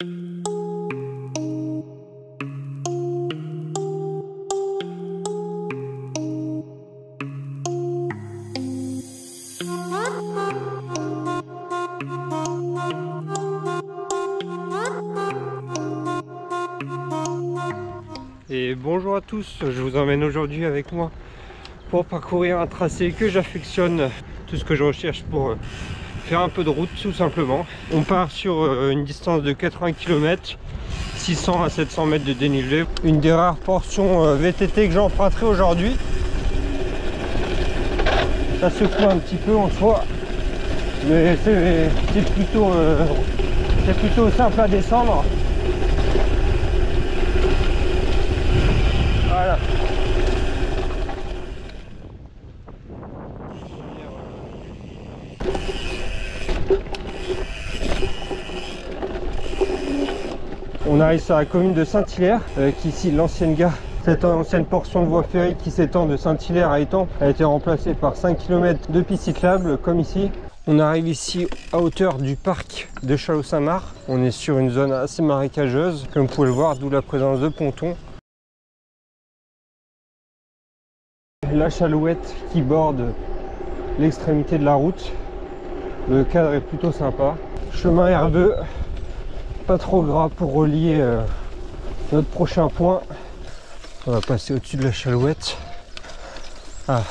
Et bonjour à tous, je vous emmène aujourd'hui avec moi pour parcourir un tracé que j'affectionne, tout ce que je recherche pour faire un peu de route tout simplement. On part sur une distance de 80 km, 600 à 700 mètres de dénivelé. Une des rares portions VTT que j'emprunterai aujourd'hui. Ça secoue un petit peu en soi, mais c'est plutôt simple à descendre. Voilà. On arrive sur la commune de Saint-Hilaire, qui ici l'ancienne gare. Cette ancienne portion de voie ferrée qui s'étend de Saint-Hilaire à Étampes a été remplacée par 5 km de pistes cyclables comme ici. On arrive ici à hauteur du parc de Chaloux-Saint-Marc. On est sur une zone assez marécageuse, comme vous pouvez le voir, d'où la présence de pontons. La chalouette qui borde l'extrémité de la route. Le cadre est plutôt sympa. Chemin herbeux, pas trop gras pour relier notre prochain point. On va passer au-dessus de la chalouette. Ah.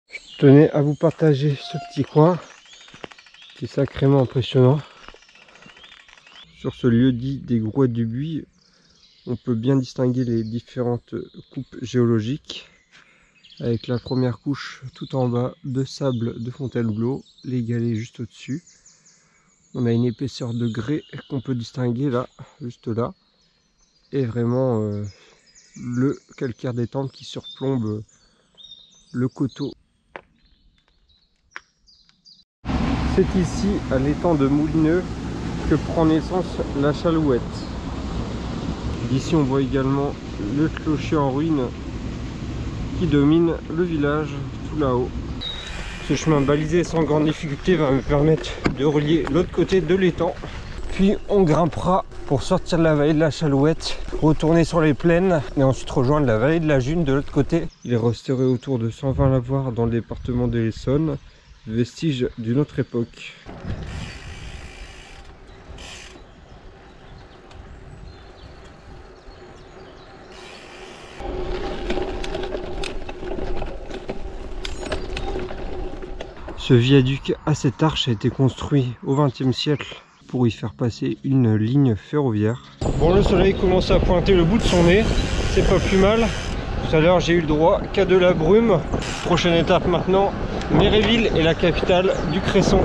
Je tenais à vous partager ce petit coin qui est sacrément impressionnant. Sur ce lieu dit des Grouettes du Buis, on peut bien distinguer les différentes coupes géologiques, avec la première couche tout en bas de sable de Fontainebleau, les galets juste au-dessus. On a une épaisseur de grès qu'on peut distinguer là, juste là, et vraiment le calcaire d'Étampes qui surplombe le coteau. C'est ici, à l'étang de Moulineux, que prend naissance la Chalouette. D'ici on voit également le clocher en ruine qui domine le village tout là-haut. Ce chemin balisé sans grande difficulté va me permettre de relier l'autre côté de l'étang. Puis on grimpera pour sortir de la vallée de la Chalouette, retourner sur les plaines et ensuite rejoindre la vallée de la June de l'autre côté. Il resterait autour de 120 lavoirs dans le département de l'Essonne, vestige d'une autre époque. Ce viaduc à cette arche a été construit au XXe siècle pour y faire passer une ligne ferroviaire. Bon, le soleil commence à pointer le bout de son nez, c'est pas plus mal. Tout à l'heure j'ai eu le droit qu'à de la brume. Prochaine étape maintenant, Méréville est la capitale du Cresson.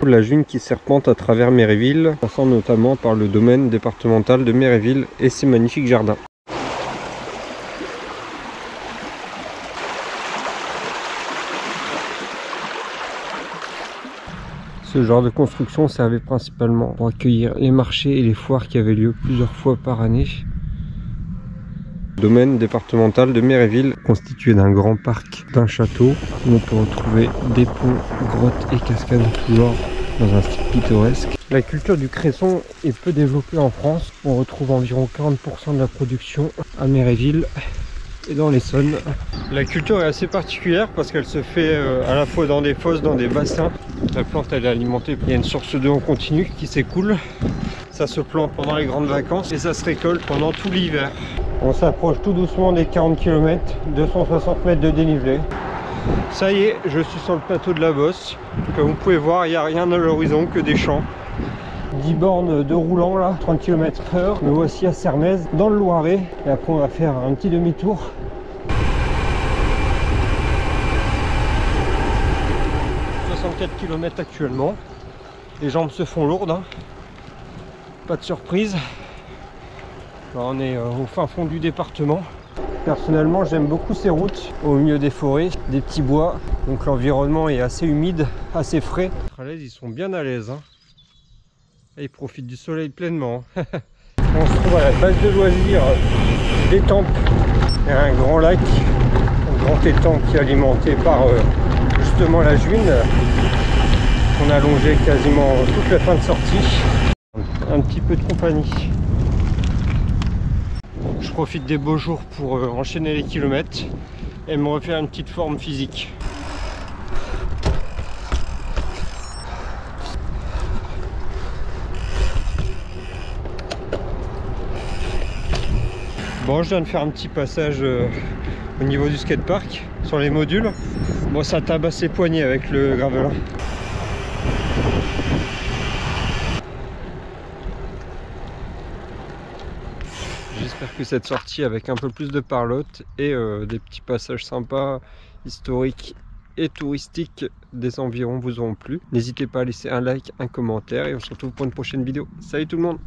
La June qui serpente à travers Méréville, passant notamment par le domaine départemental de Méréville et ses magnifiques jardins. Ce genre de construction servait principalement pour accueillir les marchés et les foires qui avaient lieu plusieurs fois par année. Domaine départemental de Méréville, constitué d'un grand parc, d'un château, où on peut retrouver des ponts, grottes et cascades en tout genre dans un style pittoresque. La culture du cresson est peu développée en France. On retrouve environ 40% de la production à Méréville et dans l'Essonne. La culture est assez particulière parce qu'elle se fait à la fois dans des fosses, dans des bassins. La plante elle est alimentée, il y a une source d'eau en continu qui s'écoule. Ça se plante pendant les grandes vacances et ça se récolte pendant tout l'hiver. On s'approche tout doucement des 40 km, 260 mètres de dénivelé. Ça y est, je suis sur le plateau de la Bosse. Comme vous pouvez voir, il n'y a rien à l'horizon que des champs. 10 bornes de roulant là, 30 km/h. Me voici à Sermez, dans le Loiret. Et après on va faire un petit demi-tour. Km actuellement, les jambes se font lourdes, hein. Pas de surprise. Là, on est au fin fond du département. Personnellement j'aime beaucoup ces routes au milieu des forêts, des petits bois, donc l'environnement est assez humide, assez frais. Ils sont bien à l'aise, hein. Et ils profitent du soleil pleinement. On se trouve à la base de loisirs d'Étampes. Il y a un grand lac, un grand étang qui est alimenté par justement la Juine qu'on a longé quasiment toute la fin de sortie. Un petit peu de compagnie. Je profite des beaux jours pour enchaîner les kilomètres et me refaire une petite forme physique. Bon, je viens de faire un petit passage au niveau du skatepark sur les modules. Bon, ça tabasse les poignets avec le gravel. J'espère que cette sortie avec un peu plus de parlotte et des petits passages sympas, historiques et touristiques des environs vous auront plu. N'hésitez pas à laisser un like, un commentaire et on se retrouve pour une prochaine vidéo. Salut tout le monde!